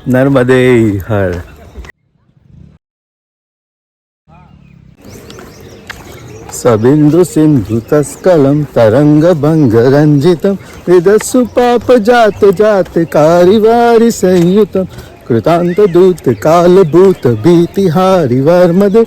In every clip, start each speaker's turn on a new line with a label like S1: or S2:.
S1: नर्मदे हर। सबिंदु सिंधु तस्कलम तरंग भंग रंजितम विदस्सु पाप जात जात कारिवारि संयुतम कृतांत दूत काल भूत भीतिहारि वर्मदे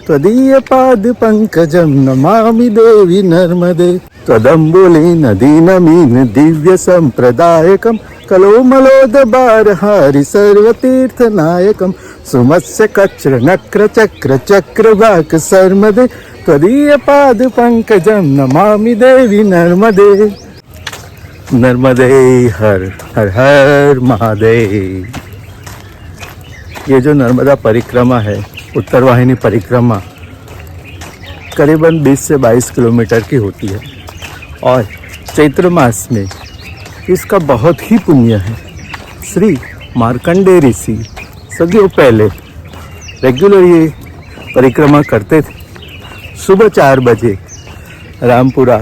S1: त्वदीय पाद पंकजम नमामि देवी नर्मदे त्वदम्बुलीन दीनमीन दिव्य संप्रदायकम कलोमलोद बारहारि सर्वतीर्थ नायकम सुमत्स्य कच्र नक्र चक्र चक्रवाक सर्मदे त्वदीय पाद पंकजम नमामि देवी नर्मदे। नर्मदे हर हर हर महादेव। ये जो नर्मदा परिक्रमा है, उत्तर वाहिनी परिक्रमा, करीबन 20 से 22 किलोमीटर की होती है और चैत्र मास में इसका बहुत ही पुण्य है। श्री मार्कंडेय ऋषि सदियों पहले रेगुलर ये परिक्रमा करते थे। सुबह 4 बजे रामपुरा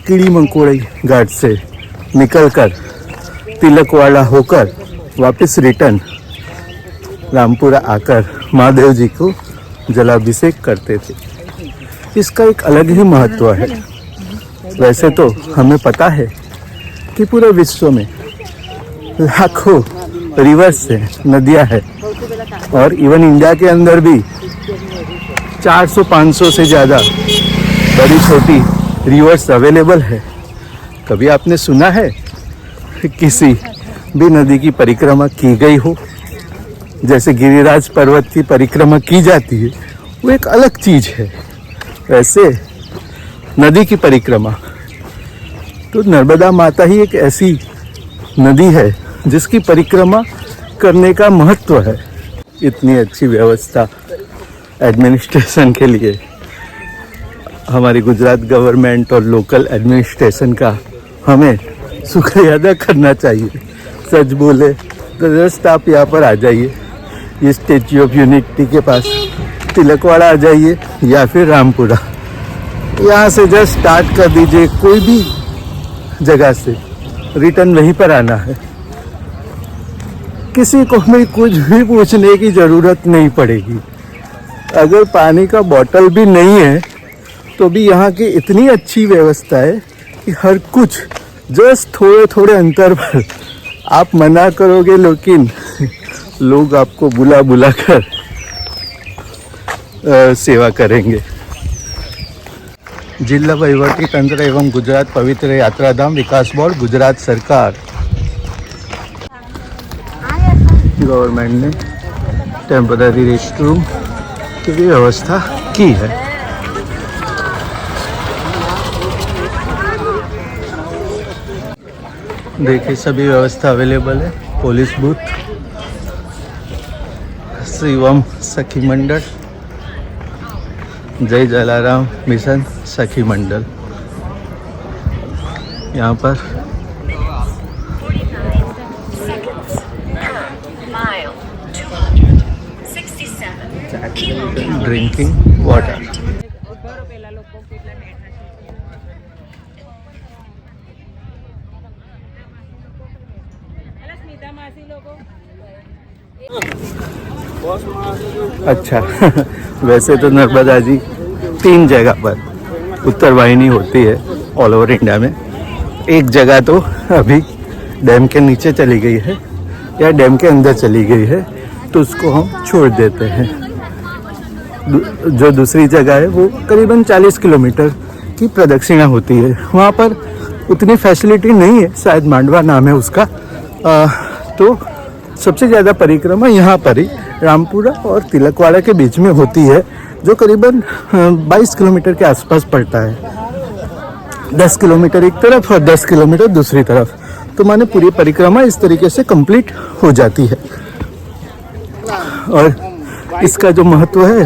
S1: कीड़ी मंकोड़ी घाट से निकलकर तिलकवाड़ा होकर वापस रिटर्न रामपुरा आकर महादेव जी को जलाभिषेक करते थे। इसका एक अलग ही महत्व है। वैसे तो हमें पता है कि पूरे विश्व में लाखों रिवर्स है, नदियां हैं और इवन इंडिया के अंदर भी 400-500 से ज़्यादा बड़ी छोटी रिवर्स अवेलेबल है। कभी आपने सुना है किसी भी नदी की परिक्रमा की गई हो? जैसे गिरिराज पर्वत की परिक्रमा की जाती है, वो एक अलग चीज़ है। वैसे नदी की परिक्रमा तो नर्मदा माता ही एक ऐसी नदी है जिसकी परिक्रमा करने का महत्व है। इतनी अच्छी व्यवस्था एडमिनिस्ट्रेशन के लिए हमारी गुजरात गवर्नमेंट और लोकल एडमिनिस्ट्रेशन का हमें शुक्रिया अदा करना चाहिए। सच बोले तो जस्ट आप यहाँ पर आ जाइए, ये स्टेच्यू ऑफ यूनिटी के पास तिलकवाड़ा आ जाइए या फिर रामपुरा, यहाँ से जस्ट स्टार्ट कर दीजिए। कोई भी जगह से रिटर्न वहीं पर आना है। किसी को भी कुछ भी पूछने की ज़रूरत नहीं पड़ेगी। अगर पानी का बोतल भी नहीं है तो भी यहाँ की इतनी अच्छी व्यवस्था है कि हर कुछ जस्ट थोड़े थोड़े अंतर पर आप मना करोगे लेकिन लोग आपको बुला बुला कर सेवा करेंगे। जिला वहीवटी तंत्र एवं गुजरात पवित्र यात्रा धाम विकास बोर्ड गुजरात सरकार गवर्नमेंट ने टेम्पररी रेस्ट रूम की भी व्यवस्था की है। देखिए सभी व्यवस्था अवेलेबल है। पुलिस बूथ, शिवम सखी मंडल, जय जलाराम मिशन सखी मंडल, यहाँ पर ड्रिंकिंग वाटर। अच्छा वैसे तो नर्मदा जी 3 जगह पर उत्तर वाहिनी होती है ऑल ओवर इंडिया में। एक जगह तो अभी डैम के नीचे चली गई है या डैम के अंदर चली गई है, तो उसको हम छोड़ देते हैं। जो दूसरी जगह है वो करीबन 40 किलोमीटर की प्रदक्षिणा होती है। वहाँ पर उतनी फैसिलिटी नहीं है, शायद मांडवा नाम है उसका। तो सबसे ज़्यादा परिक्रमा यहाँ पर ही रामपुरा और तिलकवाड़ा के बीच में होती है, जो करीबन 22 किलोमीटर के आसपास पड़ता है। 10 किलोमीटर एक तरफ और 10 किलोमीटर दूसरी तरफ, तो माने पूरी परिक्रमा इस तरीके से कंप्लीट हो जाती है। और इसका जो महत्व है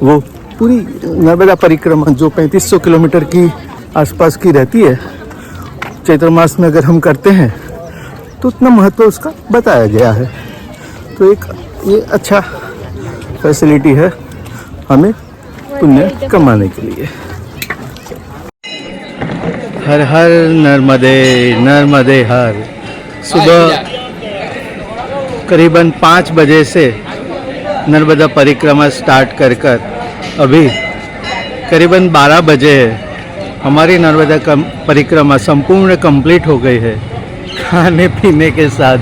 S1: वो पूरी नर्मदा परिक्रमा जो 3500 किलोमीटर की आसपास की रहती है, चैत्र मास में अगर हम करते हैं तो उतना महत्व उसका बताया गया है। तो एक ये अच्छा फैसिलिटी है हमें पुण्य कमाने के लिए। हर हर नर्मदे, नर्मदे हर। सुबह करीबन 5 बजे से नर्मदा परिक्रमा स्टार्ट कर अभी करीबन 12 बजे है। हमारी नर्मदा परिक्रमा संपूर्ण कंप्लीट हो गई है। खाने पीने के साथ,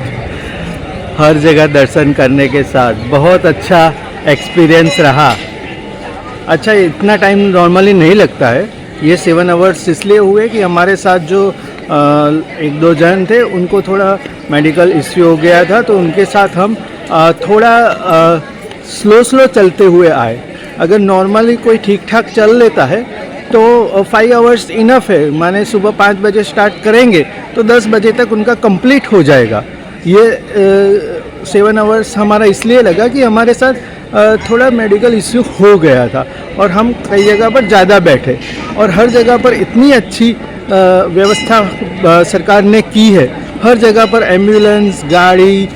S1: हर जगह दर्शन करने के साथ बहुत अच्छा एक्सपीरियंस रहा। अच्छा, इतना टाइम नॉर्मली नहीं लगता है। ये 7 आवर्स इसलिए हुए कि हमारे साथ जो 1-2 जन थे उनको थोड़ा मेडिकल इश्यू हो गया था, तो उनके साथ हम थोड़ा स्लो चलते हुए आए। अगर नॉर्मली कोई ठीक ठाक चल लेता है तो 5 आवर्स इनफ है। माने सुबह 5 बजे स्टार्ट करेंगे तो 10 बजे तक उनका कंप्लीट हो जाएगा। ये 7 आवर्स हमारा इसलिए लगा कि हमारे साथ थोड़ा मेडिकल इश्यू हो गया था और हम कई जगह पर ज़्यादा बैठे, और हर जगह पर इतनी अच्छी व्यवस्था सरकार ने की है। हर जगह पर एम्बुलेंस, गाड़ी,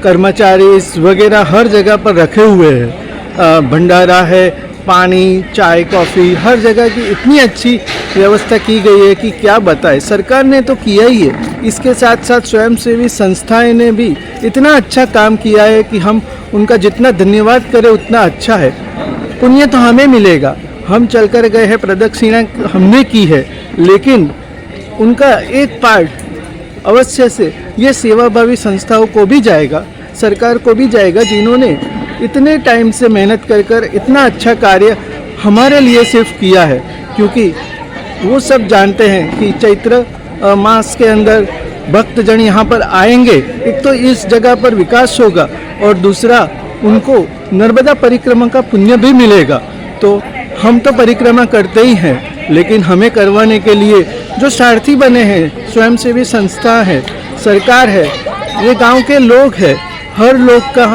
S1: कर्मचारी वगैरह हर जगह पर रखे हुए हैं। भंडारा है, पानी, चाय, कॉफ़ी, हर जगह की इतनी अच्छी व्यवस्था की गई है कि क्या बताएं। सरकार ने तो किया ही है, इसके साथ साथ स्वयंसेवी संस्थाएं ने भी इतना अच्छा काम किया है कि हम उनका जितना धन्यवाद करें उतना अच्छा है। पुण्य तो हमें मिलेगा, हम चलकर गए हैं, प्रदक्षिणा हमने की है, लेकिन उनका एक पार्ट अवश्य से ये सेवाभावी संस्थाओं को भी जाएगा, सरकार को भी जाएगा, जिन्होंने इतने टाइम से मेहनत कर इतना अच्छा कार्य हमारे लिए सिर्फ किया है। क्योंकि वो सब जानते हैं कि चैत्र मास के अंदर भक्तजन यहाँ पर आएंगे, एक तो इस जगह पर विकास होगा और दूसरा उनको नर्मदा परिक्रमा का पुण्य भी मिलेगा। तो हम तो परिक्रमा करते ही हैं, लेकिन हमें करवाने के लिए जो सारथी बने हैं, स्वयंसेवी संस्था है, सरकार है, ये गांव के लोग हैं, हर लोग का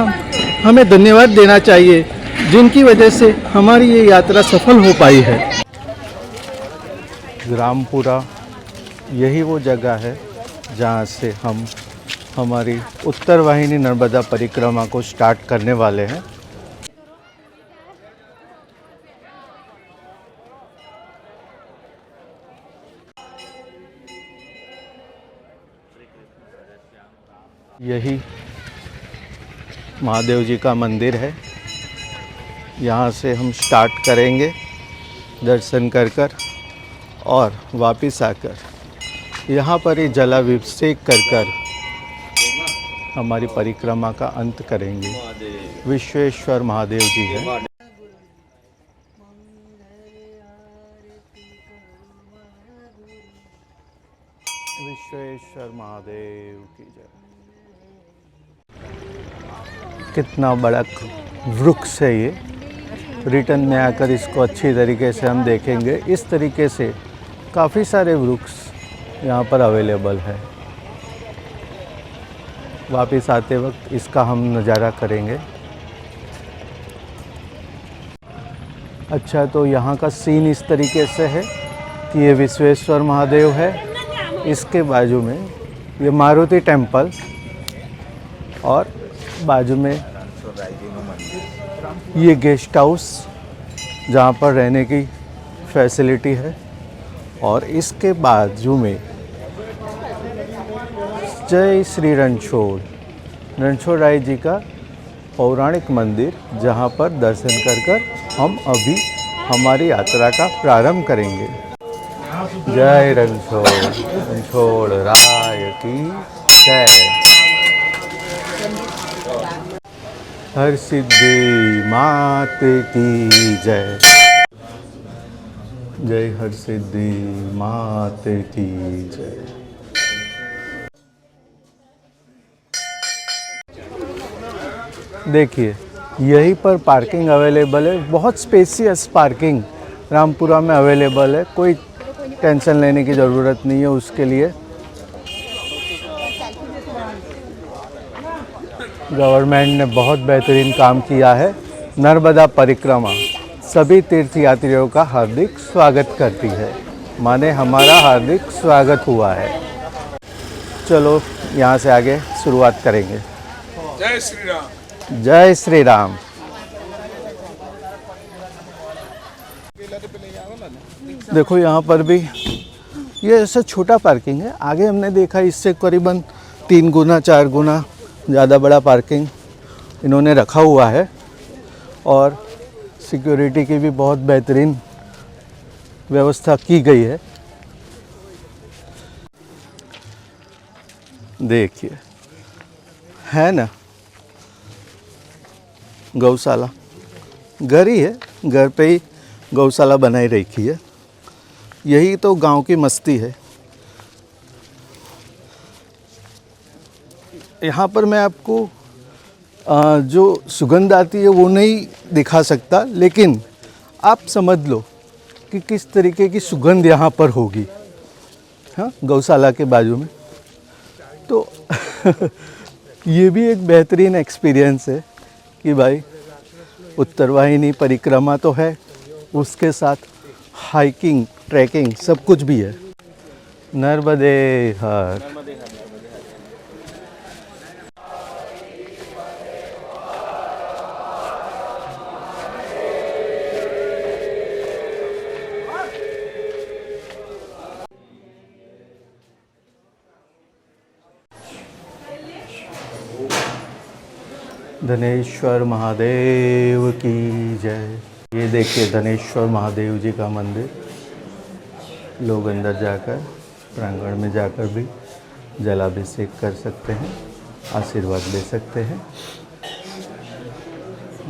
S1: हमें धन्यवाद देना चाहिए, जिनकी वजह से हमारी ये यात्रा सफल हो पाई है। ग्रामपुरा यही वो जगह है जहाँ से हम हमारी उत्तर वाहिनी नर्मदा परिक्रमा को स्टार्ट करने वाले हैं। यही महादेव जी का मंदिर है, यहाँ से हम स्टार्ट करेंगे दर्शन कर और वापस आकर यहाँ पर ही जलाभिषेक कर हमारी परिक्रमा का अंत करेंगे। विश्वेश्वर महादेव जी है। विश्वेश्वर महादेव की जय। कितना बड़ा वृक्ष है ये। रिटर्न में आकर इसको अच्छी तरीके से हम देखेंगे। इस तरीके से काफ़ी सारे वृक्ष यहाँ पर अवेलेबल है। वापस आते वक्त इसका हम नज़ारा करेंगे। अच्छा, तो यहाँ का सीन इस तरीके से है कि ये विश्वेश्वर महादेव है, इसके बाजू में ये मारुति टेम्पल और बाजू में ये गेस्ट हाउस जहाँ पर रहने की फैसिलिटी है, और इसके बाजू में जय श्री रणछोड़ राय जी का पौराणिक मंदिर, जहाँ पर दर्शन कर हम अभी हमारी यात्रा का प्रारंभ करेंगे। जय रणछोड़ राय की जय। हर सिद्धि मात की जय। जय हर सिद्धि मात की जय। देखिए, यहीं पर पार्किंग अवेलेबल है। बहुत स्पेसियस पार्किंग रामपुरा में अवेलेबल है। कोई टेंशन लेने की ज़रूरत नहीं है उसके लिए। गवर्नमेंट ने बहुत बेहतरीन काम किया है। नर्मदा परिक्रमा सभी तीर्थयात्रियों का हार्दिक स्वागत करती है, माने हमारा हार्दिक स्वागत हुआ है। चलो यहाँ से आगे शुरुआत करेंगे।
S2: जय श्री राम।
S1: जय श्री राम। देखो यहाँ पर भी ये ऐसा छोटा पार्किंग है। आगे हमने देखा इससे करीबन 3 गुना 4 गुना ज़्यादा बड़ा पार्किंग इन्होंने रखा हुआ है और सिक्योरिटी की भी बहुत बेहतरीन व्यवस्था की गई है। देखिए, है ना गौशाला, घर ही है, घर पे ही गौशाला बनाई रखी है। यही तो गांव की मस्ती है। यहाँ पर मैं आपको जो सुगंध आती है वो नहीं दिखा सकता, लेकिन आप समझ लो कि किस तरीके की सुगंध यहाँ पर होगी। हाँ, गौशाला के बाजू में तो ये भी एक बेहतरीन एक्सपीरियंस है कि भाई उत्तरवाहिनी परिक्रमा तो है, उसके साथ हाइकिंग, ट्रैकिंग सब कुछ भी है। नर्मदे हर। धनेश्वर महादेव की जय। ये देखिए धनेश्वर महादेव जी का मंदिर। लोग अंदर जाकर, प्रांगण में जाकर भी जलाभिषेक कर सकते हैं, आशीर्वाद ले सकते हैं।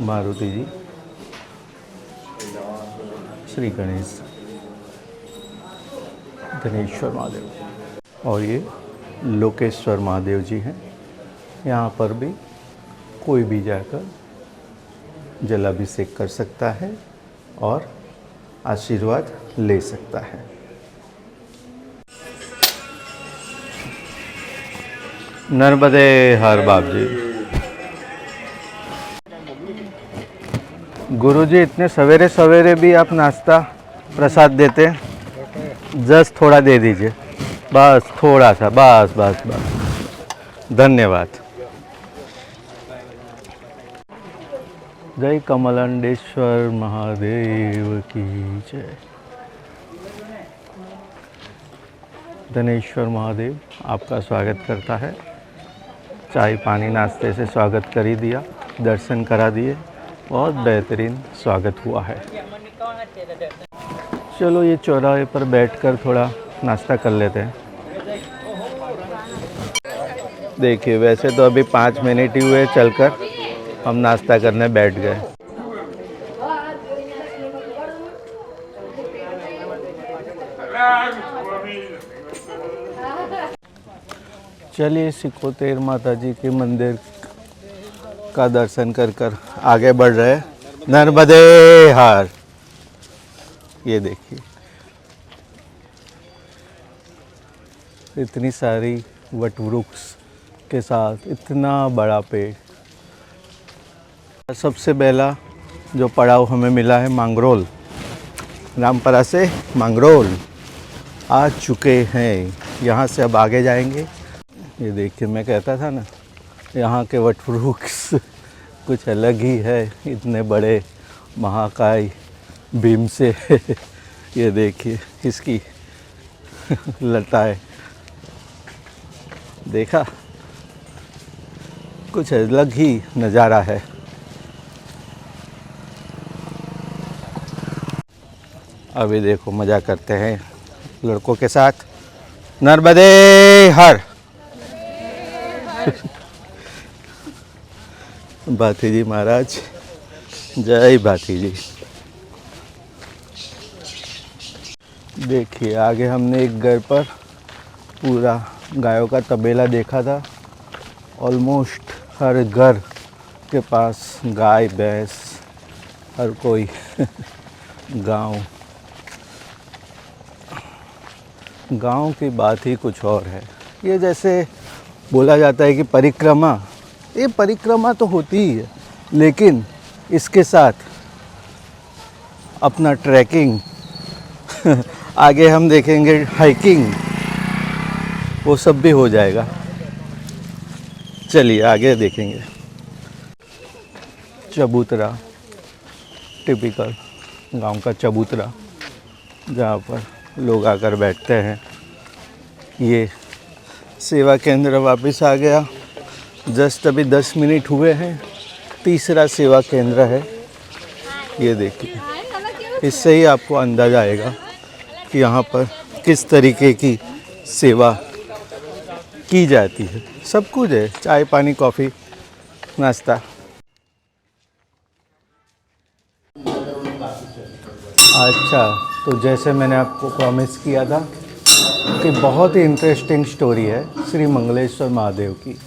S1: मारुति जी, श्री गणेश, धनेश्वर महादेव और ये लोकेश्वर महादेव जी हैं। यहाँ पर भी कोई भी जाकर जलाभिषेक कर सकता है और आशीर्वाद ले सकता है। नर्मदे हर बाप जी। गुरुजी, इतने सवेरे सवेरे भी आप नाश्ता प्रसाद देते हैं? जस्ट थोड़ा दे दीजिए, बस थोड़ा सा, बस बस बस। धन्यवाद। जय कमलांडेश्वर महादेव की जय। धनेश्वर महादेव आपका स्वागत करता है। चाय पानी नाश्ते से स्वागत कर ही दिया, दर्शन करा दिए, बहुत बेहतरीन स्वागत हुआ है। चलो ये चौराहे पर बैठकर थोड़ा नाश्ता कर लेते हैं। देखिए, वैसे तो अभी 5 मिनट ही हुए चलकर, हम नाश्ता करने बैठ गए। चलिए सिकोतेर माता जी के मंदिर का दर्शन कर आगे बढ़ रहे हैं। नर्मदे हर। ये देखिए, इतनी सारी वटवृक्ष के साथ इतना बड़ा पेड़। सबसे पहला जो पड़ाव हमें मिला है मांगरोल, रामपरा से मांगरोल आ चुके हैं। यहाँ से अब आगे जाएंगे। ये देखिए, मैं कहता था ना, यहाँ के वटवृक्ष कुछ अलग ही है। इतने बड़े महाकाय भीम से ये देखिए इसकी लताएं, देखा, कुछ अलग ही नज़ारा है। अभी देखो मज़ा करते हैं लड़कों के साथ। नर्मदे हर। भाती जी महाराज, जय भाती जी। देखिए, आगे हमने एक घर पर पूरा गायों का तबेला देखा था। ऑलमोस्ट हर घर के पास गाय भैंस, हर कोई गांव की बात ही कुछ और है। ये जैसे बोला जाता है कि परिक्रमा, ये परिक्रमा तो होती ही है, लेकिन इसके साथ अपना ट्रैकिंग आगे हम देखेंगे, हाइकिंग, वो सब भी हो जाएगा। चलिए आगे देखेंगे। चबूतरा, टिपिकल गांव का चबूतरा, जहाँ पर लोग आकर बैठते हैं। ये सेवा केंद्र वापस आ गया। जस्ट अभी 10 मिनट हुए हैं। तीसरा सेवा केंद्र है। ये देखिए, इससे ही आपको अंदाज़ा आएगा कि यहाँ पर किस तरीके की सेवा की जाती है। सब कुछ है, चाय पानी कॉफ़ी नाश्ता। अच्छा, तो जैसे मैंने आपको प्रॉमिस किया था कि बहुत ही इंटरेस्टिंग स्टोरी है श्री मंगलेश्वर महादेव की।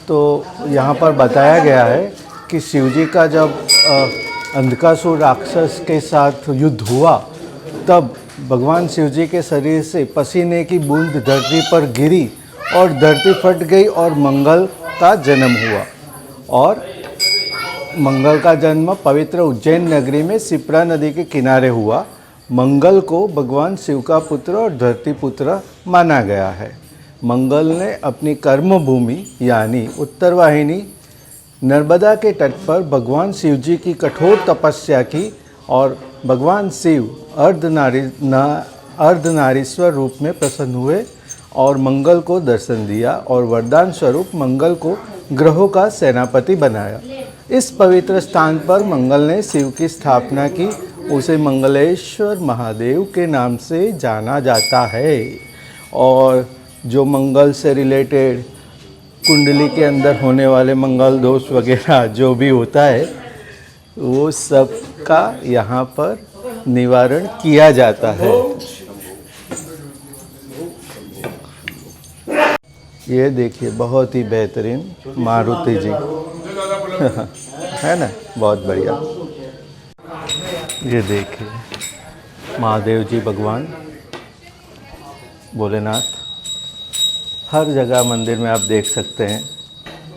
S1: तो यहाँ पर बताया गया है कि शिवजी का जब अंधकासुर राक्षस के साथ युद्ध हुआ, तब भगवान शिवजी के शरीर से पसीने की बूंद धरती पर गिरी और धरती फट गई और मंगल का जन्म हुआ। और मंगल का जन्म पवित्र उज्जैन नगरी में शिप्रा नदी के किनारे हुआ। मंगल को भगवान शिव का पुत्र और धरती पुत्र माना गया है। मंगल ने अपनी कर्म भूमि यानी उत्तरवाहिनी नर्मदा के तट पर भगवान शिव जी की कठोर तपस्या की और भगवान शिव अर्धनारीश्वर रूप में प्रसन्न हुए और मंगल को दर्शन दिया और वरदान स्वरूप मंगल को ग्रहों का सेनापति बनाया। इस पवित्र स्थान पर मंगल ने शिव की स्थापना की। उसे मंगलेश्वर महादेव के नाम से जाना जाता है। और जो मंगल से रिलेटेड कुंडली के अंदर होने वाले मंगल दोष वगैरह जो भी होता है, वो सब का यहाँ पर निवारण किया जाता है। ये देखिए, बहुत ही बेहतरीन मारुति जी है ना, बहुत बढ़िया। ये देखिए, महादेव जी भगवान भोलेनाथ हर जगह मंदिर में आप देख सकते हैं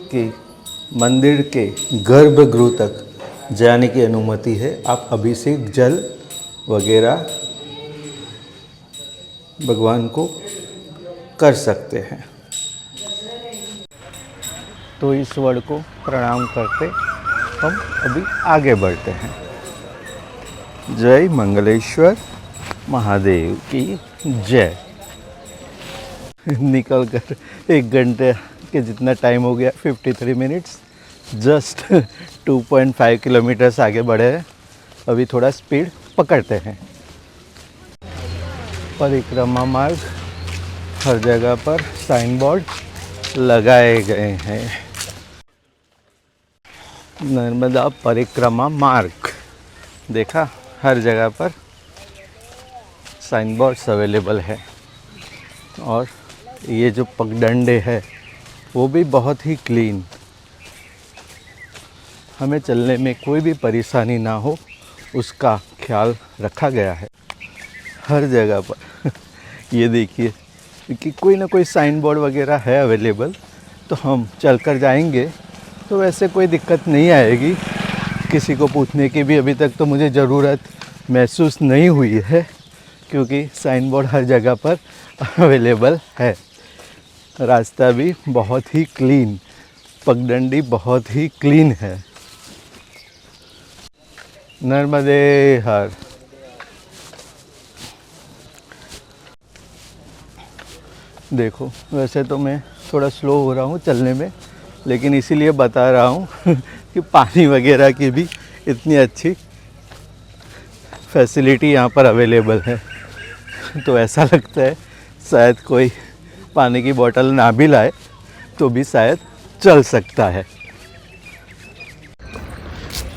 S1: कि मंदिर के गर्भगृह तक जाने की अनुमति है। आप अभिषेक जल वगैरह भगवान को कर सकते हैं। तो इस ईश्वर को प्रणाम करते हम अभी आगे बढ़ते हैं। जय मंगलेश्वर महादेव की जय। निकल कर 1 घंटे के जितना टाइम हो गया, 53 मिनट्स। जस्ट 2.5 किलोमीटर्स आगे बढ़े हैं। अभी थोड़ा स्पीड पकड़ते हैं। परिक्रमा मार्ग, हर जगह पर साइन बोर्ड लगाए गए हैं। नर्मदा परिक्रमा मार्ग, देखा, हर जगह पर साइन बोर्ड्स अवेलेबल है। और ये जो पगडंडे है वो भी बहुत ही क्लीन। हमें चलने में कोई भी परेशानी ना हो उसका ख्याल रखा गया है हर जगह पर। ये देखिए कि कोई ना कोई साइन बोर्ड वगैरह है अवेलेबल, तो हम चलकर जाएंगे तो वैसे कोई दिक्कत नहीं आएगी। किसी को पूछने की भी अभी तक तो मुझे ज़रूरत महसूस नहीं हुई है, क्योंकि साइन बोर्ड हर जगह पर अवेलेबल है। रास्ता भी बहुत ही क्लीन, पगडंडी बहुत ही क्लीन है। नर्मदे हर। देखो, वैसे तो मैं थोड़ा स्लो हो रहा हूँ चलने में, लेकिन इसीलिए बता रहा हूँ कि पानी वगैरह की भी इतनी अच्छी फैसिलिटी यहाँ पर अवेलेबल है। तो ऐसा लगता है शायद कोई पानी की बोतल ना भी लाए तो भी शायद चल सकता है।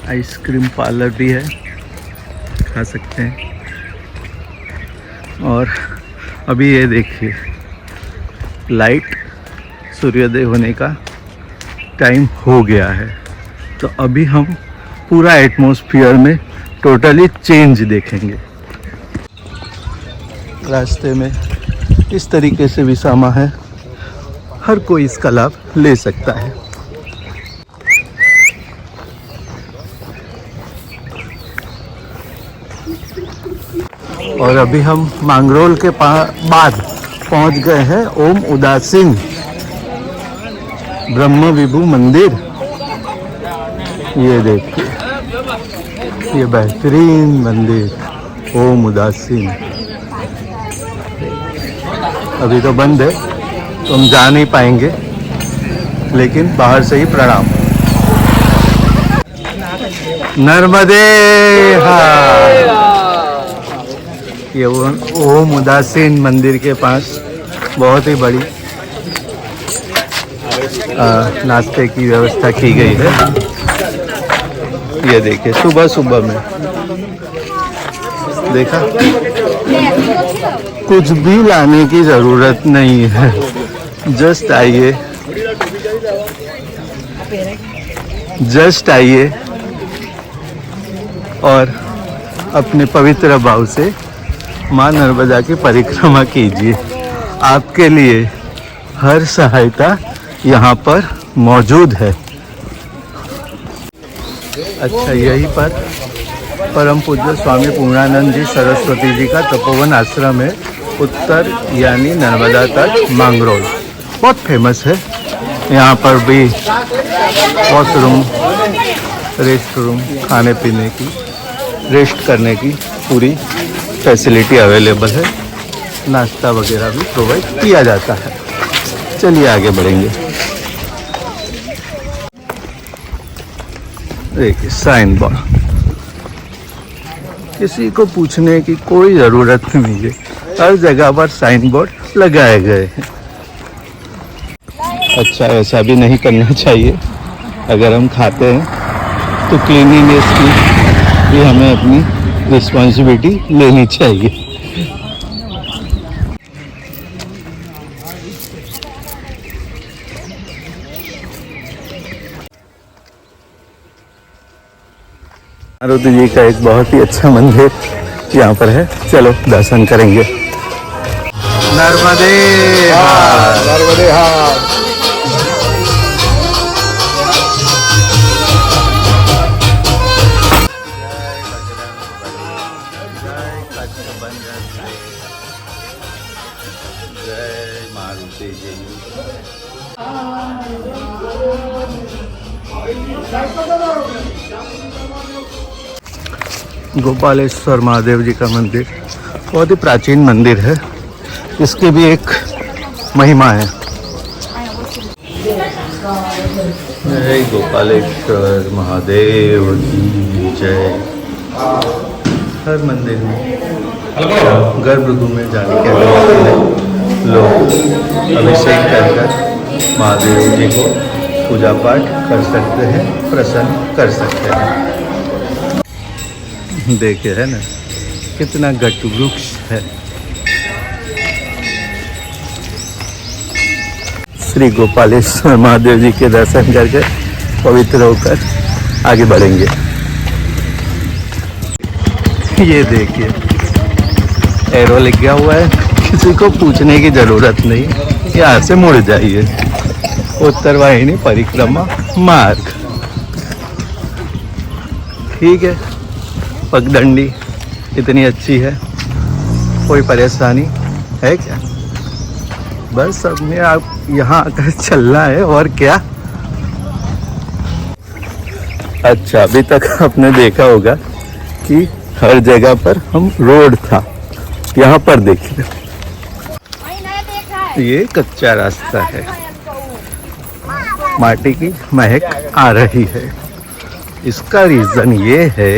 S1: आइसक्रीम पार्लर भी है, खा सकते हैं। और अभी ये देखिए, लाइट सूर्योदय होने का टाइम हो गया है। तो अभी हम पूरा एटमॉस्फेयर में टोटली चेंज देखेंगे। रास्ते में इस तरीके से विसामा है, हर कोई इसका लाभ ले सकता है। और अभी हम मांगरोल के बाद पहुंच गए हैं ओम उदासीन ब्रह्म विभु मंदिर। ये देखिए, ये बेहतरीन मंदिर ओम उदासीन। अभी तो बंद है तो हम जा नहीं पाएंगे, लेकिन बाहर से ही प्रणाम। नर्मदे ये ओम उदासीन मंदिर के पास बहुत ही बड़ी नाश्ते की व्यवस्था की गई है। ये देखिए सुबह सुबह में देखा, कुछ भी लाने की जरूरत नहीं है, जस्ट आइए और अपने पवित्र भाव से माँ नर्मदा की परिक्रमा कीजिए। आपके लिए हर सहायता यहाँ पर मौजूद है। अच्छा, यहीं पर परम पूज्य स्वामी पूर्णानंद जी सरस्वती जी का तपोवन आश्रम है, उत्तर यानी नर्मदा तट मांगरोल। बहुत फेमस है। यहाँ पर भी वॉशरूम, रेस्ट रूम, खाने पीने की, रेस्ट करने की पूरी फैसिलिटी अवेलेबल है। नाश्ता वगैरह भी प्रोवाइड किया जाता है। चलिए आगे बढ़ेंगे। देखिए साइन बोर्ड, किसी को पूछने की कोई ज़रूरत नहीं है, हर जगह पर साइन बोर्ड लगाए गए हैं। अच्छा, ऐसा भी नहीं करना चाहिए। अगर हम खाते हैं तो क्लीनिनेस की भी हमें अपनी रिस्पॉन्सिबिलिटी लेनी चाहिए। मारुति जी का एक बहुत ही अच्छा मंदिर यहाँ पर है, चलो दर्शन करेंगे। नर्मदे
S2: नर्मदे
S1: जय मारुति जी। गोपालेश्वर महादेव जी का मंदिर बहुत ही प्राचीन मंदिर है, इसकी भी एक महिमा है। जय गोपालेश्वर महादेव की जय। हर मंदिर में गर्भगृह में जाने के लिए लोग अभिषेक कर महादेव जी को पूजा पाठ कर सकते हैं, प्रसन्न कर सकते हैं। देखिए है ना कितना गट्टू वृक्ष है। श्री गोपालेश्वर महादेव जी के दर्शन करके पवित्र होकर आगे बढ़ेंगे। ये देखिए एरो लिख गया हुआ है, किसी को पूछने की जरूरत नहीं, यहाँ से मुड़ जाइए। उत्तर वाहिनी परिक्रमा मार्ग, ठीक है। पगडंडी इतनी अच्छी है, कोई परेशानी है क्या? बस सबने आप यहाँ आकर चलना है और क्या। अच्छा, अभी तक आपने देखा होगा कि हर जगह पर हम रोड था, यहाँ पर देखिए ये कच्चा रास्ता है, माटी की महक आ रही है। इसका रीजन ये है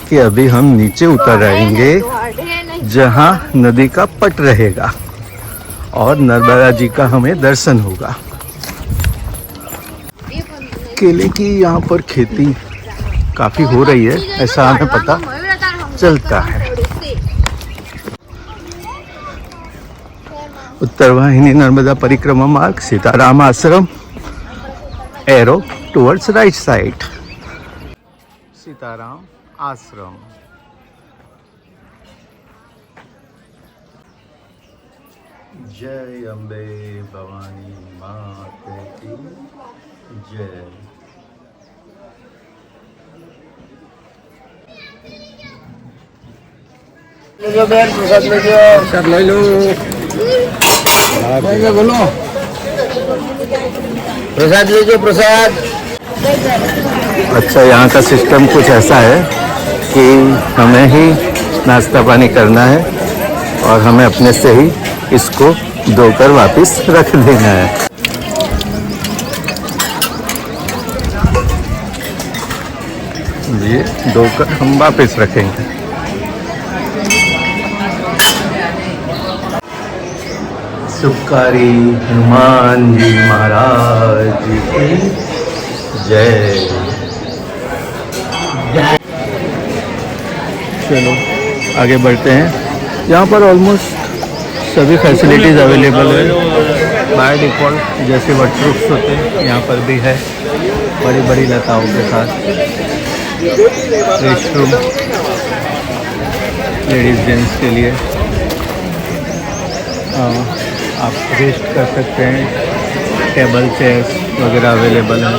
S1: कि अभी हम नीचे उतर आएंगे जहाँ नदी का पट रहेगा और नर्मदा जी का हमें दर्शन होगा। केले की यहाँ पर खेती काफी हो रही है, ऐसा हमें पता चलता है। उत्तर वाहिनी नर्मदा परिक्रमा मार्ग, सीताराम आश्रम, arrow towards right side, Sitaram आश्रम। जय अम्बे भवानी माता की जय।
S2: प्रसाद ले लो। बोलो प्रसाद लीजिए, प्रसाद।
S1: अच्छा, यहाँ का सिस्टम कुछ ऐसा है कि हमें ही नाश्ता पानी करना है और हमें अपने से ही इसको धोकर वापस रख देना है। ये धोकर हम वापस रखेंगे। सुखारी हनुमान जी महाराज की जय। चलो आगे बढ़ते हैं। यहाँ पर ऑलमोस्ट सभी फैसिलिटीज़ अवेलेबल है बाय डिफ़ॉल्ट, जैसे वॉशरूम्स होते हैं यहाँ पर भी है, बड़ी बड़ी लताओं के साथ। रेस्टरूम लेडीज़ जेंट्स के लिए, आप रेस्ट कर सकते हैं। टेबल चेयर्स वगैरह अवेलेबल है।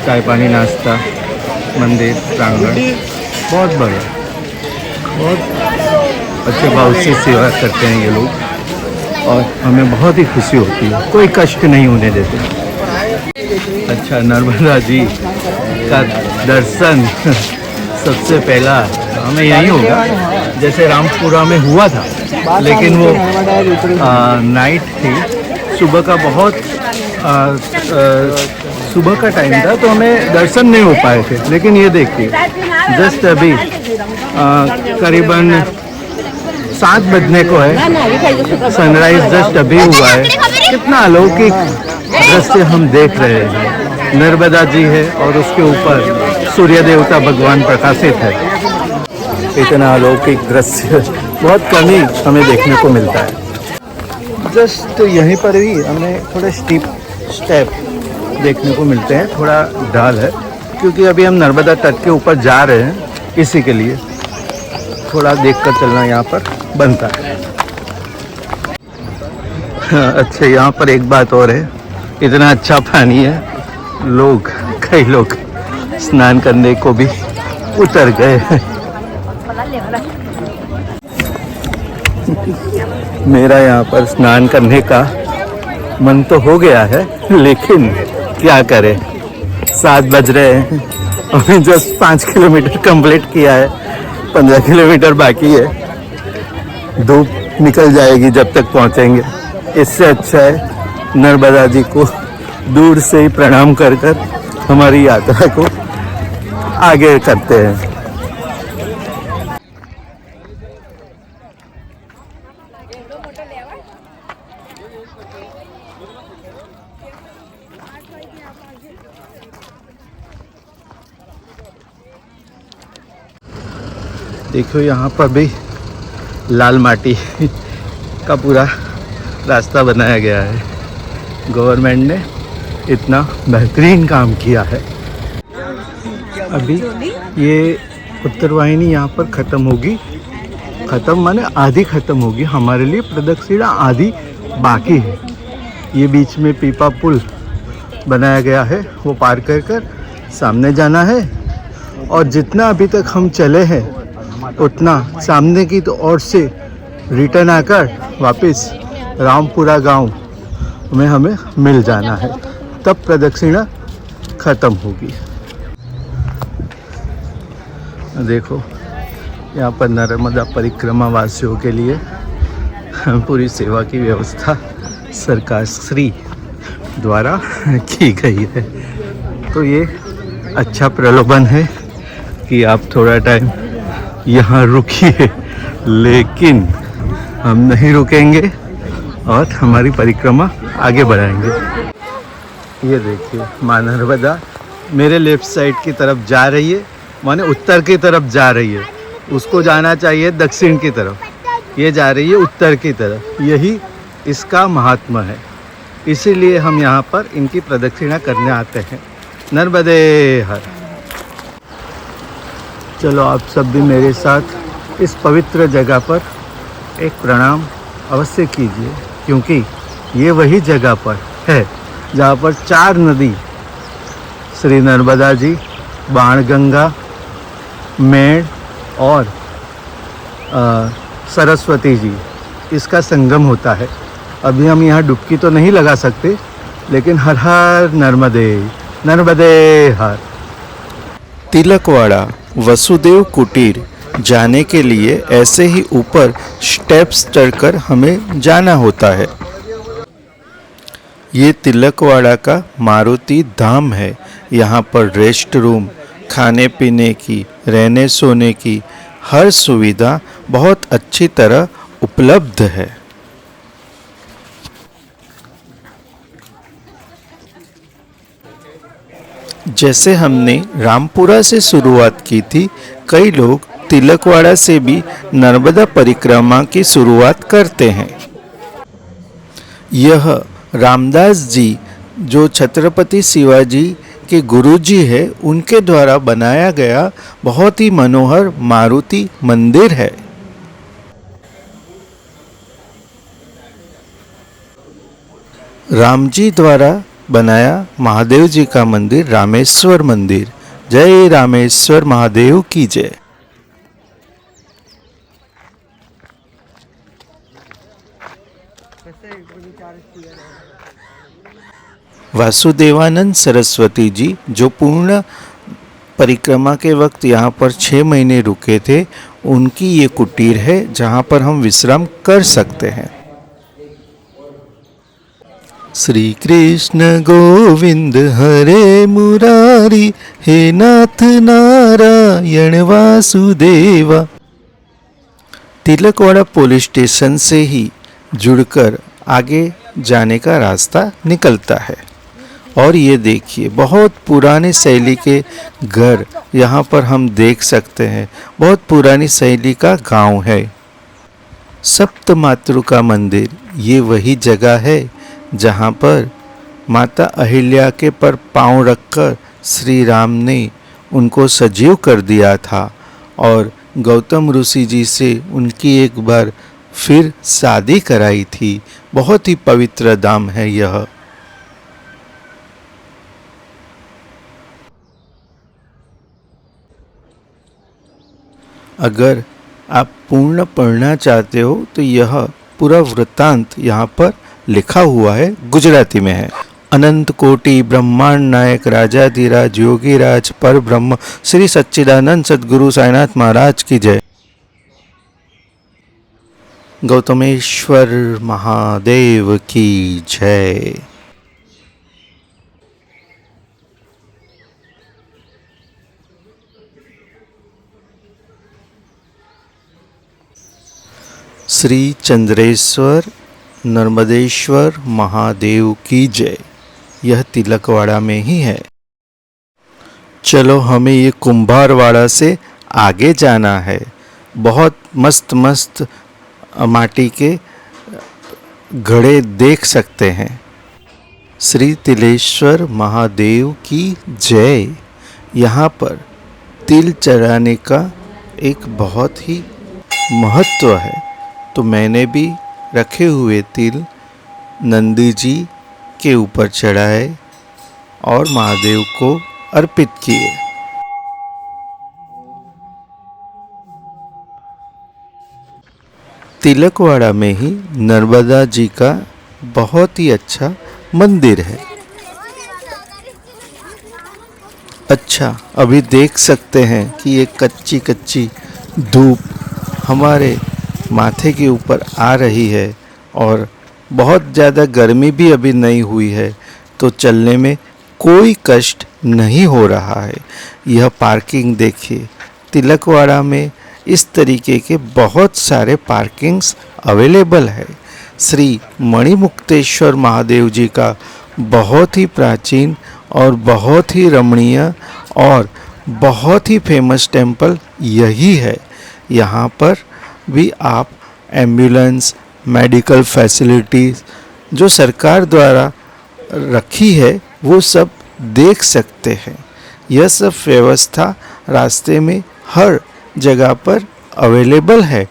S1: चाय पानी नाश्ता, मंदिर प्रांगण बहुत बड़ा, बहुत अच्छे भाव से सेवा करते हैं ये लोग और हमें बहुत ही खुशी होती है, कोई कष्ट नहीं होने देते। अच्छा, नर्मदा जी का दर्शन सबसे पहला हमें यही होगा, जैसे रामपुरा में हुआ था, लेकिन वो नाइट थी, सुबह का बहुत सुबह का टाइम था तो हमें दर्शन नहीं हो पाए थे। लेकिन ये देखिए जस्ट अभी करीबन 7 बजने को है, सनराइज जस्ट अभी हुआ है। कितना अलौकिक दृश्य हम देख रहे हैं। नर्मदा जी है और उसके ऊपर सूर्य देवता भगवान प्रकाशित है। इतना अलौकिक दृश्य बहुत कम ही हमें देखने को मिलता है। जस्ट यहीं पर ही हमें थोड़े स्टेप देखने को मिलते हैं। थोड़ा ढाल है क्योंकि अभी हम नर्मदा तट के ऊपर जा रहे हैं, इसी के लिए थोड़ा देखकर चलना यहाँ पर बनता है। अच्छा, यहाँ पर एक बात और है, इतना अच्छा पानी है, कई लोग स्नान करने को भी उतर गए हैं। मेरा यहाँ पर स्नान करने का मन तो हो गया है, लेकिन क्या करें, 7 बज रहे हैं। अभी जस्ट 5 किलोमीटर कंप्लीट किया है, 15 किलोमीटर बाकी है। धूप निकल जाएगी जब तक पहुँचेंगे। इससे अच्छा है नर्मदा जी को दूर से ही प्रणाम कर कर हमारी यात्रा को आगे करते हैं। देखो यहाँ पर भी लाल माटी का पूरा रास्ता बनाया गया है। गवर्नमेंट ने इतना बेहतरीन काम किया है। अभी ये उत्तरवाहिनी यहाँ पर ख़त्म होगी, ख़त्म माने आधी ख़त्म होगी। हमारे लिए प्रदक्षिणा आधी बाकी है। ये बीच में पीपा पुल बनाया गया है, वो पार कर कर सामने जाना है। और जितना अभी तक हम चले हैं उतना सामने की तो ओर से रिटर्न आकर वापस रामपुरा गांव में हमें मिल जाना है, तब प्रदक्षिणा ख़त्म होगी। देखो यहाँ पर नर्मदा परिक्रमा वासियों के लिए पूरी सेवा की व्यवस्था सरकार श्री द्वारा की गई है। तो ये अच्छा प्रलोभन है कि आप थोड़ा टाइम यहाँ रुकिए, लेकिन हम नहीं रुकेंगे और हमारी परिक्रमा आगे बढ़ाएंगे। ये देखिए माँ नर्मदा मेरे लेफ्ट साइड की तरफ जा रही है, माने उत्तर की तरफ जा रही है। उसको जाना चाहिए दक्षिण की तरफ, ये जा रही है उत्तर की तरफ। यही इसका महात्मा है, इसीलिए हम यहाँ पर इनकी प्रदक्षिणा करने आते हैं। नर्मदे हर। चलो आप सब भी मेरे साथ इस पवित्र जगह पर एक प्रणाम अवश्य कीजिए, क्योंकि ये वही जगह पर है जहाँ पर 4 नदी श्री नर्मदा जी, बाणगंगा, मेड़ और सरस्वती जी, इसका संगम होता है। अभी हम यहाँ डुबकी तो नहीं लगा सकते, लेकिन हर हर नर्मदे, नर्मदे हर।
S3: तिलकवाड़ा वसुदेव कुटीर जाने के लिए ऐसे ही ऊपर स्टेप्स चढ़कर हमें जाना होता है। ये तिलकवाड़ा का मारुति धाम है। यहाँ पर रेस्ट रूम, खाने पीने की, रहने सोने की हर सुविधा बहुत अच्छी तरह उपलब्ध है। जैसे हमने रामपुरा से शुरुआत की थी, कई लोग तिलकवाड़ा से भी नर्मदा परिक्रमा की शुरुआत करते हैं। यह रामदास जी जो छत्रपति शिवाजी के गुरुजी है, उनके द्वारा बनाया गया बहुत ही मनोहर मारुति मंदिर है। राम जी द्वारा बनाया महादेव जी का मंदिर रामेश्वर मंदिर। जय रामेश्वर महादेव की जय। वासुदेवानंद सरस्वती जी जो पूर्ण परिक्रमा के वक्त यहाँ पर 6 महीने रुके थे, उनकी ये कुटीर है जहाँ पर हम विश्राम कर सकते हैं। श्री कृष्ण गोविंद हरे मुरारी, हे नाथ नारायण वासुदेवा। तिलकवाड़ा पुलिस स्टेशन से ही जुड़कर आगे जाने का रास्ता निकलता है। और ये देखिए बहुत पुराने शैली के घर यहाँ पर हम देख सकते हैं। बहुत पुरानी शैली का गांव है। सप्त मातृका मंदिर ये वही जगह है जहाँ पर माता अहिल्या के पर पांव रखकर श्री राम ने उनको सजीव कर दिया था और गौतम ऋषि जी से उनकी एक बार फिर शादी कराई थी। बहुत ही पवित्र धाम है यह। अगर आप पूर्ण पढ़ना चाहते हो तो यह पूरा वृत्तांत यहाँ पर लिखा हुआ है, गुजराती में है। अनंत कोटि ब्रह्मांड नायक राजाधिराज योगीराज पर ब्रह्म श्री सच्चिदानंद सद्गुरु साईनाथ महाराज की जय। गौतमेश्वर महादेव की जय। श्री चंद्रेश्वर नर्मदेश्वर महादेव की जय। यह तिलकवाड़ा में ही है। चलो हमें ये कुंभारवाड़ा से आगे जाना है। बहुत मस्त मस्त माटी के घड़े देख सकते हैं। श्री तिलेश्वर महादेव की जय। यहाँ पर तिल चढ़ाने का एक बहुत ही महत्व है। तो मैंने भी रखे हुए तिल नंदी जी के ऊपर चढ़ाए और महादेव को अर्पित किए। तिलकवाड़ा में ही नर्मदा जी का बहुत ही अच्छा मंदिर है। अच्छा, अभी देख सकते हैं कि ये कच्ची कच्ची धूप हमारे माथे के ऊपर आ रही है और बहुत ज़्यादा गर्मी भी अभी नहीं हुई है, तो चलने में कोई कष्ट नहीं हो रहा है। यह पार्किंग देखिए, तिलकवाड़ा में इस तरीके के बहुत सारे पार्किंग्स अवेलेबल है। श्री मणिमुक्तेश्वर महादेव जी का बहुत ही प्राचीन और बहुत ही रमणीय और बहुत ही फेमस टेम्पल यही है। यहाँ पर भी आप एम्बुलेंस, मेडिकल फैसिलिटीज़ जो सरकार द्वारा रखी है वो सब देख सकते हैं। यह सब व्यवस्था रास्ते में हर जगह पर अवेलेबल है।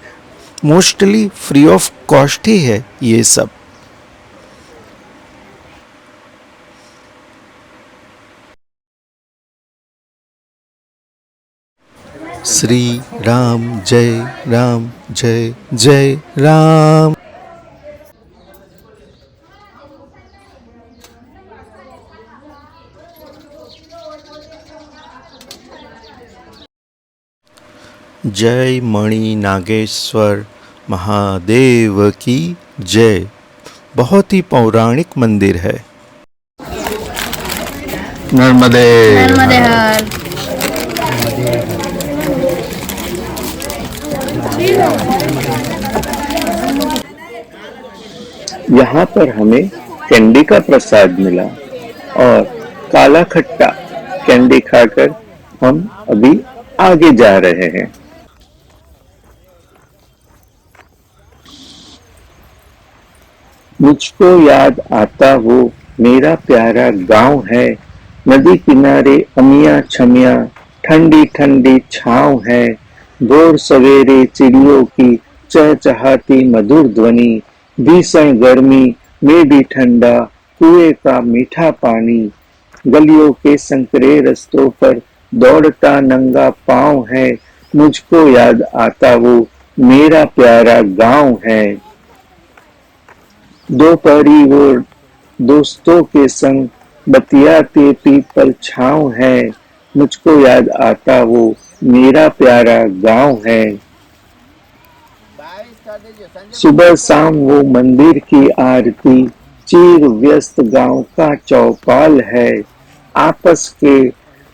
S3: मोस्टली फ्री ऑफ कॉस्ट ही है ये सब। श्री राम जय राम जय जय राम। जय मणि नागेश्वर महादेव की जय। बहुत ही पौराणिक मंदिर है।
S2: नर्मदे
S4: नर्मदे हर।
S1: यहाँ पर हमें कैंडी का प्रसाद मिला और काला खट्टा कैंडी खाकर हम अभी आगे जा रहे हैं। मुझको याद आता वो मेरा प्यारा गांव है, नदी किनारे अमिया छमिया ठंडी ठंडी छांव है, भोर सवेरे चिड़ियों की चहचहाती मधुर ध्वनि, भीषण गर्मी में भी ठंडा कुएं का मीठा पानी, गलियों के संकरे रस्तों पर दौड़ता नंगा पांव है, मुझको याद आता वो मेरा प्यारा गांव है। दोपहरी वो दोस्तों के संग बतियाते पीपल छांव है, मुझको याद आता वो मेरा प्यारा गांव है। सुबह शाम वो मंदिर की आरती, चीर व्यस्त गांव का चौपाल है, आपस के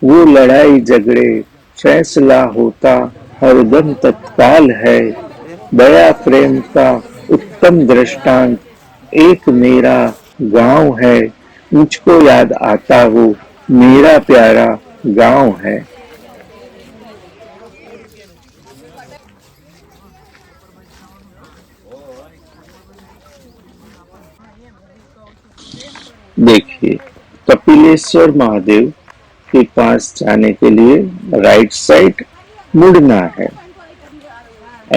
S1: वो लड़ाई झगड़े फैसला होता हरदम तत्काल है, दया प्रेम का उत्तम दृष्टांत एक मेरा गांव है, मुझको याद आता वो मेरा प्यारा गांव है। देखिए, कपिलेश्वर महादेव के पास जाने के लिए राइट साइड मुड़ना है,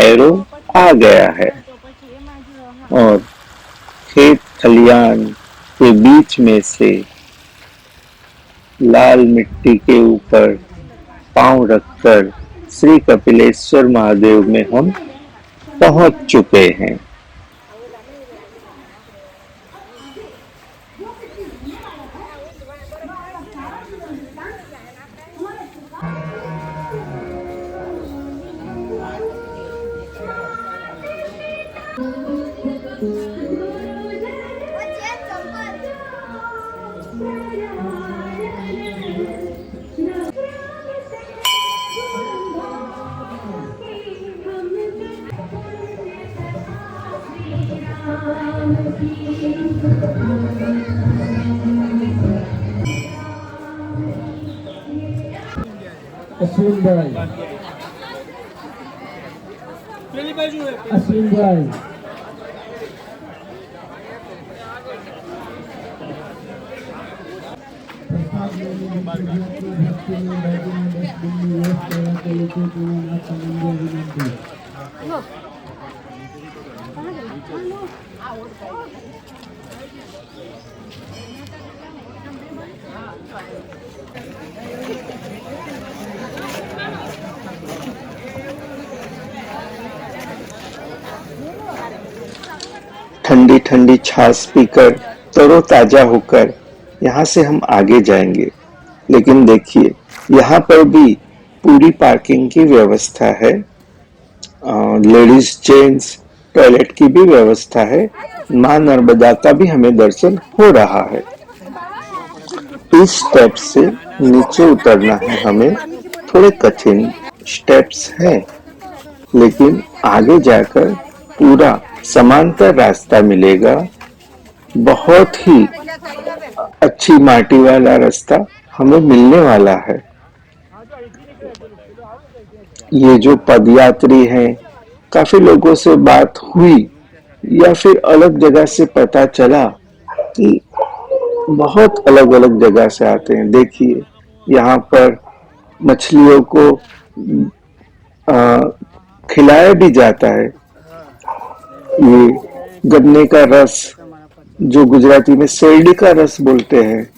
S1: एरो आ गया है और खेत खलियान के बीच में से लाल मिट्टी के ऊपर पांव रखकर श्री कपिलेश्वर महादेव में हम पहुंच चुके हैं।
S4: अश्विन भाई, अश्विन भाई,
S1: ठंडी ठंडी छाछ पीकर तरोताजा होकर यहाँ से हम आगे जाएंगे। लेकिन देखिए, यहाँ पर भी पूरी पार्किंग की व्यवस्था है, लेडीज जेंट्स टॉयलेट की भी व्यवस्था है, मां नर्मदा का भी हमें दर्शन हो रहा है। इस स्टेप से नीचे उतरना है हमें, थोड़े कठिन स्टेप्स हैं, लेकिन आगे जाकर पूरा समांतर रास्ता मिलेगा। बहुत ही अच्छी माटी वाला रास्ता हमें मिलने वाला है। ये जो पदयात्री हैं, काफी लोगों से बात हुई या फिर अलग जगह से पता चला कि बहुत अलग अलग जगह से आते हैं। देखिए, यहाँ पर मछलियों को खिलाया भी जाता है। ये गन्ने का रस, जो गुजराती में शेरडी का रस बोलते हैं,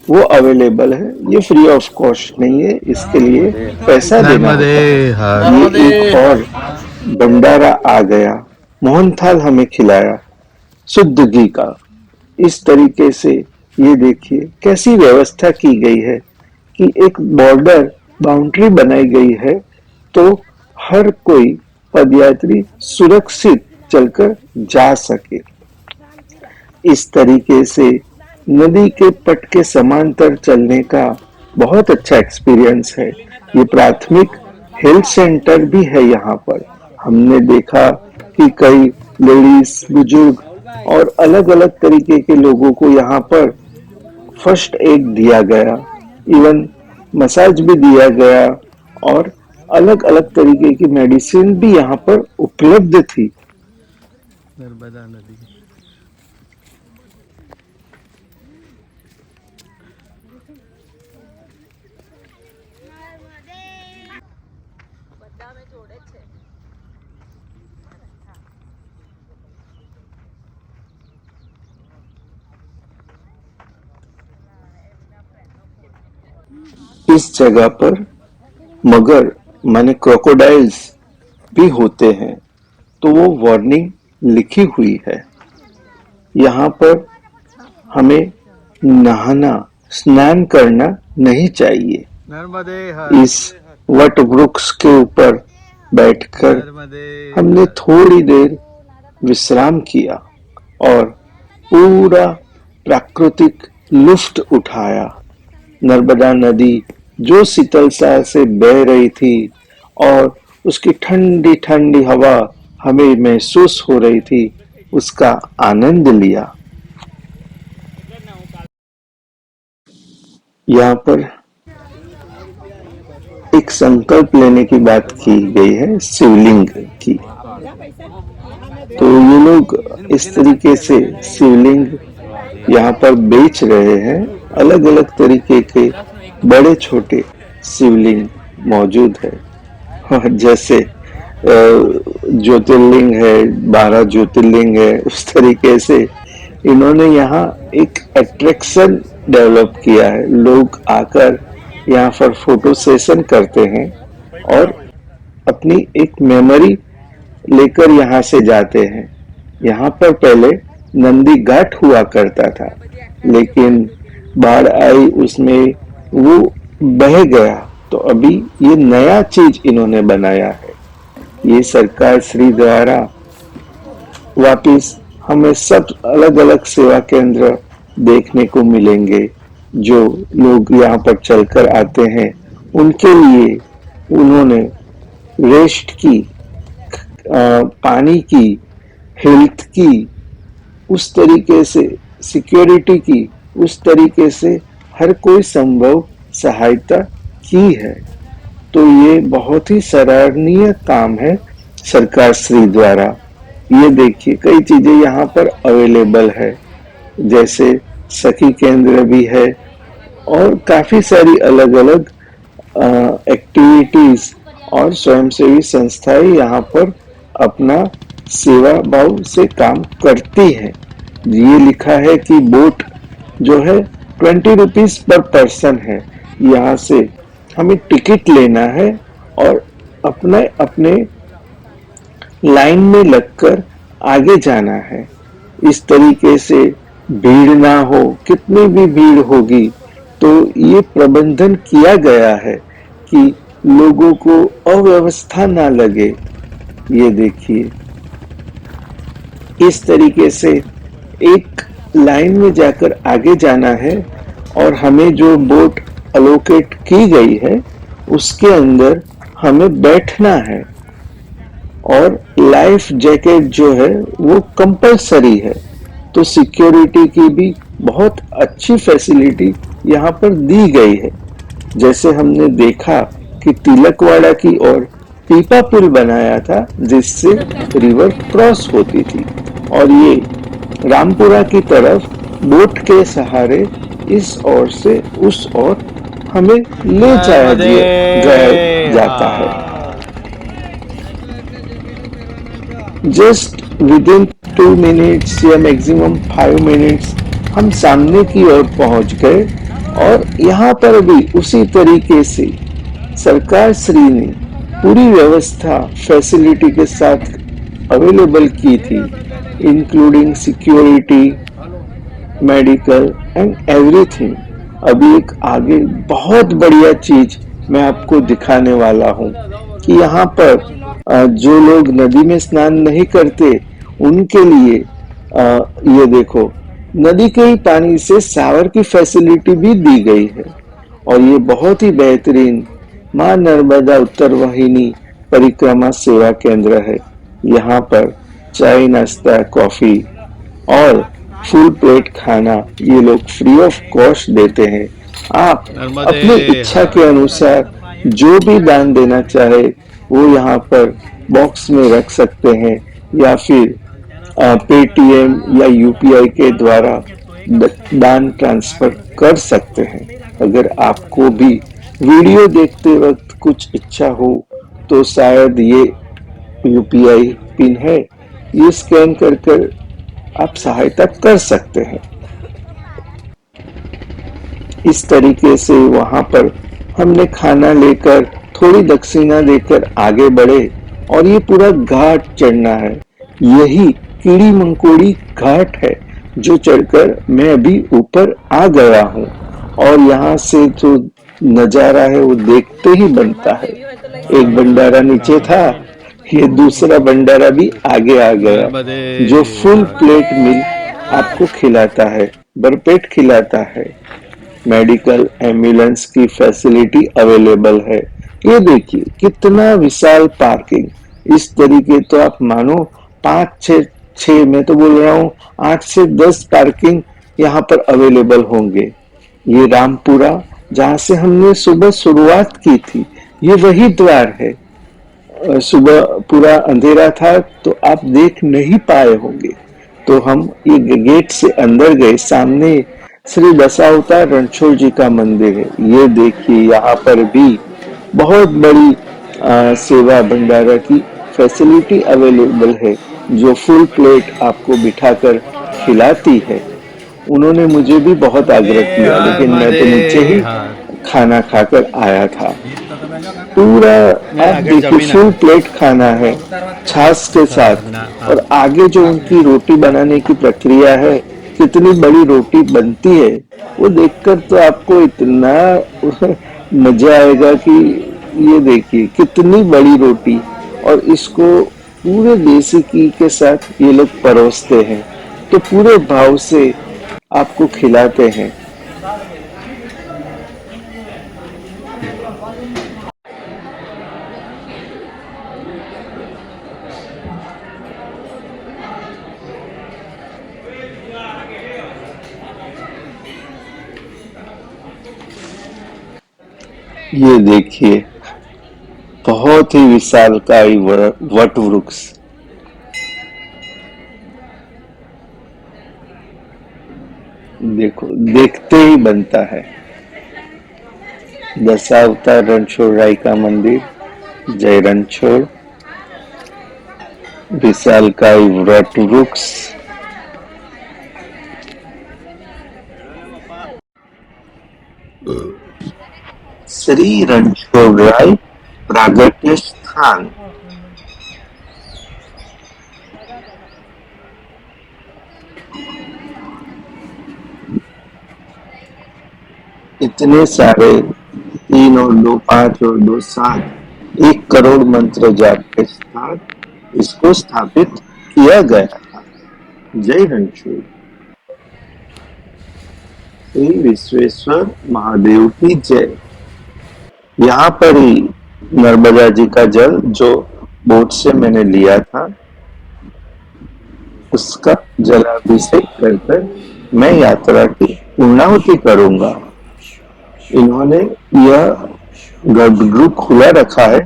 S1: वो अवेलेबल है। ये फ्री ऑफ कॉस्ट नहीं है, इसके लिए पैसा देना होता है। ये एक और भंडारा आ गया, मोहनथाल हमें खिलाया शुद्ध घी का। इस तरीके से ये देखिए कैसी व्यवस्था की गई है कि एक बॉर्डर बाउंड्री बनाई गई है, तो हर कोई पदयात्री सुरक्षित चलकर जा सके। इस तरीके से नदी के पट के समांतर चलने का बहुत अच्छा एक्सपीरियंस है। ये प्राथमिक हेल्थ सेंटर भी है यहाँ पर, हमने देखा कि कई लेडीज, बुजुर्ग और अलग अलग तरीके के लोगों को यहाँ पर फर्स्ट एड दिया गया, इवन मसाज भी दिया गया और अलग अलग तरीके की मेडिसिन भी यहाँ पर उपलब्ध थी।
S3: नर्मदा नदी।
S1: इस जगह पर मगर माने क्रोकोडाइल्स भी होते हैं, तो वो वार्निंग लिखी हुई है। यहाँ पर हमें नहाना, स्नान करना नहीं चाहिए।
S3: नर्मदे
S1: इस वट वृक्ष के ऊपर बैठकर हमने थोड़ी देर विश्राम किया और पूरा प्राकृतिक लुफ्त उठाया। नर्मदा नदी जो शीतलता से बह रही थी और उसकी ठंडी ठंडी हवा हमें महसूस हो रही थी, उसका आनंद लिया। यहाँ पर एक संकल्प लेने की बात की गई है शिवलिंग की। तो ये लोग इस तरीके से शिवलिंग यहाँ पर बेच रहे हैं। अलग अलग तरीके के बड़े छोटे शिवलिंग मौजूद है। जैसे ज्योतिर्लिंग है, 12 ज्योतिर्लिंग है, उस तरीके से इन्होंने यहाँ एक अट्रैक्शन डेवलप किया है। लोग आकर यहाँ पर फोटो सेशन करते हैं और अपनी एक मेमोरी लेकर यहाँ से जाते हैं। यहाँ पर पहले नंदी घाट हुआ करता था, लेकिन बाढ़ आई, उसमें वो बह गया, तो अभी ये नया चीज इन्होंने बनाया है। ये सरकार श्री द्वारा वापिस हमें सब अलग अलग सेवा केंद्र देखने को मिलेंगे। जो लोग यहाँ पर चलकर आते हैं उनके लिए उन्होंने रेस्ट की, पानी की, हेल्थ की, उस तरीके से सिक्योरिटी की, उस तरीके से हर कोई संभव सहायता की है। तो ये बहुत ही सराहनीय काम है सरकार श्री द्वारा। ये देखिए कई चीजें यहाँ पर अवेलेबल है, जैसे सखी केंद्र भी है और काफी सारी अलग अलग एक्टिविटीज और स्वयंसेवी संस्थाएं यहाँ पर अपना सेवा भाव से काम करती है। ये लिखा है कि बोट जो है 20 रुपीज पर पर्सन है। यहाँ से हमें टिकट लेना है और अपने अपने लाइन में लगकर आगे जाना है। इस तरीके से भीड़ ना हो, कितनी भी भीड़ होगी तो ये प्रबंधन किया गया है कि लोगों को अव्यवस्था ना लगे। ये देखिए इस तरीके से एक लाइन में जाकर आगे जाना है और हमें जो बोट अलोकेट की गई है उसके अंदर हमें बैठना है और लाइफ जैकेट जो है वो कंपलसरी है। तो सिक्योरिटी की भी बहुत अच्छी फैसिलिटी यहाँ पर दी गई है। जैसे हमने देखा कि तिलकवाड़ा की ओर पीपा पुल बनाया था जिससे रिवर क्रॉस होती थी और ये रामपुरा की तरफ बोट के सहारे इस ओर से उस ओर हमें ले जाया जाता है। जस्ट विदिन 2 मिनट्स या मैक्सिमम 5 मिनट्स हम सामने की ओर पहुंच गए और यहाँ पर भी उसी तरीके से सरकार श्री ने पूरी व्यवस्था फैसिलिटी के साथ अवेलेबल की थी, including security, medical and everything. अभी एक आगे बहुत बढ़िया चीज मैं आपको दिखाने वाला हूँ कि यहाँ पर जो लोग नदी में स्नान नहीं करते उनके लिए ये देखो नदी के ही पानी से शावर की फैसिलिटी भी दी गई है और ये बहुत ही बेहतरीन माँ नर्मदा उत्तर वाहिनी
S3: परिक्रमा सेवा केंद्र है। यहाँ पर चाय, नाश्ता, कॉफी और फुल प्लेट खाना ये लोग फ्री ऑफ कॉस्ट देते हैं। आप अपनी इच्छा के अनुसार जो भी दान देना चाहे वो यहाँ पर बॉक्स में रख सकते हैं या फिर पेटीएम या यूपीआई के द्वारा दान ट्रांसफर कर सकते हैं। अगर आपको भी वीडियो देखते वक्त कुछ इच्छा हो तो शायद ये यूपीआई पिन है, ये स्कैन कर आप सहायता कर सकते हैं। इस तरीके से वहां पर हमने खाना लेकर थोड़ी दक्षिणा देकर आगे बढ़े और ये पूरा घाट चढ़ना है। यही कीड़ी मंकोड़ी घाट है जो चढ़कर मैं अभी ऊपर आ गया हूँ और यहाँ से जो नजारा है वो देखते ही बनता है। एक भंडारा नीचे था, ये दूसरा भंडारा भी आगे आ गया जो फुल प्लेट मील आपको खिलाता है, भरपेट खिलाता है। मेडिकल एम्बुलेंस की फैसिलिटी अवेलेबल है। ये देखिए कितना विशाल पार्किंग। इस तरीके तो आप मानो 5-6 मैं तो बोल रहा हूँ 8 से 10 पार्किंग यहाँ पर अवेलेबल होंगे। ये रामपुरा जहाँ से हमने सुबह शुरुआत की थी, ये वही द्वार है। सुबह पूरा अंधेरा था तो आप देख नहीं पाए होंगे, तो हम ये गेट से अंदर गए। सामने श्री दशावतार रणछोड़ जी का मंदिर है। ये देखिए यहाँ पर भी बहुत बड़ी सेवा भंडारा की फैसिलिटी अवेलेबल है जो फुल प्लेट आपको बिठाकर खिलाती है। उन्होंने मुझे भी बहुत आग्रह किया लेकिन मैं तो नीचे ही खाना खाकर आया था। पूरा आप देखिए फुल प्लेट खाना है छाछ के साथ। और आगे जो उनकी रोटी बनाने की प्रक्रिया है, कितनी बड़ी रोटी बनती है वो देखकर तो आपको इतना मजा आएगा कि ये देखिए कितनी बड़ी रोटी, और इसको पूरे देसी घी के साथ ये लोग परोसते हैं तो पूरे भाव से आपको खिलाते हैं। ये देखिए बहुत ही विशालकाय वट वृक्ष। देखो देखते ही बनता है। दशावतार रणछोड़ राय का मंदिर, जय रणछोड़। विशालकाय वट वृक्ष, श्री रणछोड़ राय प्रागट्य स्थान। इतने सारे 3 और 2 5 और 2 7 1 करोड़ मंत्र जाप के साथ इसको स्थापित किया गया था। जय रणछोड़। श्री विश्वेश्वर महादेव की जय। यहाँ पर ही नर्मदा जी का जल जो बोट से मैंने लिया था उसका जलाभिषेक कर मैं यात्रा की पूर्णाहुति करूंगा। इन्होंने यह गर्भगृह खुला रखा है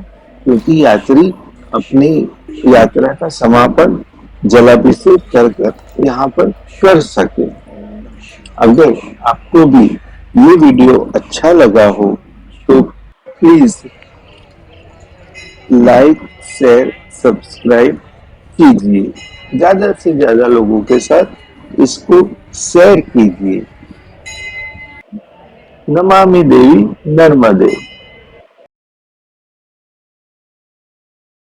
S3: क्योंकि यात्री अपनी यात्रा का समापन जलाभिषेक कर यहाँ पर कर सके। अगर आपको भी ये वीडियो अच्छा लगा हो तो प्लीज लाइक, शेयर, सब्सक्राइब कीजिए। ज्यादा से ज्यादा लोगों के साथ इसको शेयर कीजिए। नमामि देवी नर्मदे।